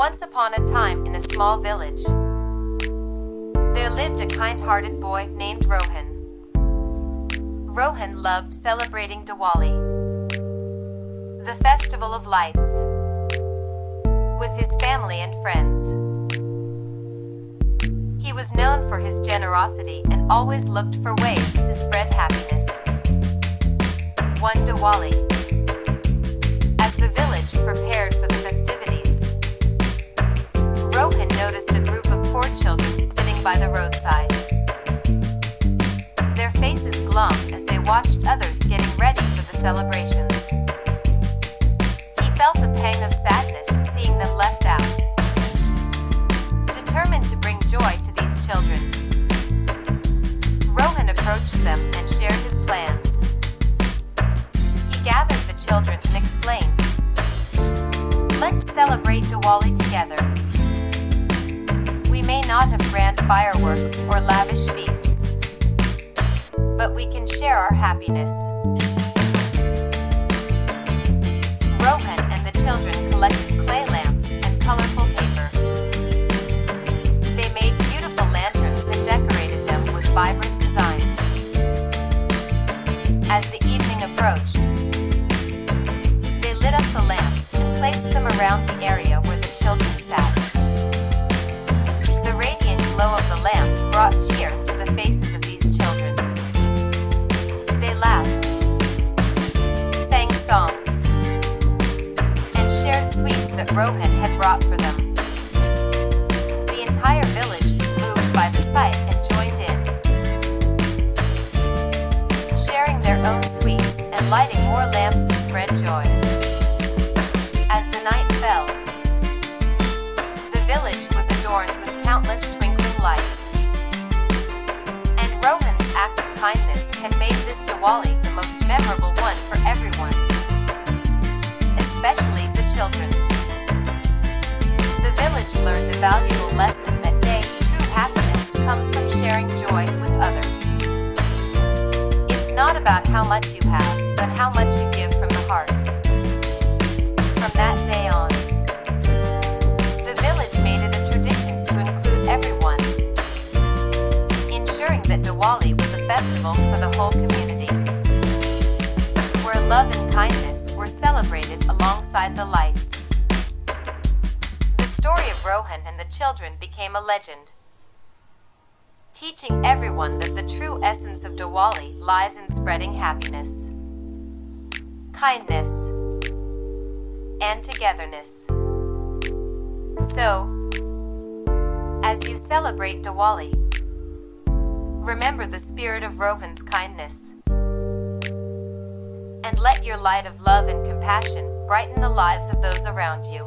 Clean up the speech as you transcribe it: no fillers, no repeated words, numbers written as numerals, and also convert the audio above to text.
Once upon a time in a small village, there lived a kind-hearted boy named Rohan. Rohan loved celebrating Diwali, the festival of lights, with his family and friends. He was known for his generosity and always looked for ways to spread happiness. One Diwali, as the village prepared for the festivities, Rohan noticed a group of poor children sitting by the roadside. Their faces glum as they watched others getting ready for the celebrations. He felt a pang of sadness seeing them left out. Determined to bring joy to these children, Rohan approached them and shared his plans. He gathered the children and explained, "Let's celebrate Diwali together. We may not have grand fireworks or lavish feasts, but we can share our happiness." Rohan and the children collected clay lamps and colorful paper. They made beautiful lanterns and decorated them with vibrant designs. As the evening approached, they lit up the lamps and placed them around the area where the children sat. The radiant glow of the lamps brought cheer to the faces of these children. They laughed, sang songs, and shared sweets that Rohan had brought for them. The entire village was moved by the sight and joined in, sharing their own sweets and lighting more lamps to spread joy. As the night fell, the village was adorned with countless twinkling lights. And Rohan's act of kindness had made this Diwali the most memorable one for everyone, especially the children. The village learned a valuable lesson that true happiness comes from sharing joy with others. It's not about how much you have, but how much you give from the heart. From that day on, the village made it a tradition to include everyone, ensuring that Diwali was a festival for the whole community, where love and kindness were celebrated alongside the lights. The story of Rohan and the children became a legend, teaching everyone that the true essence of Diwali lies in spreading happiness, kindness, and togetherness. So, as you celebrate Diwali, remember the spirit of Rohan's kindness, and let your light of love and compassion brighten the lives of those around you.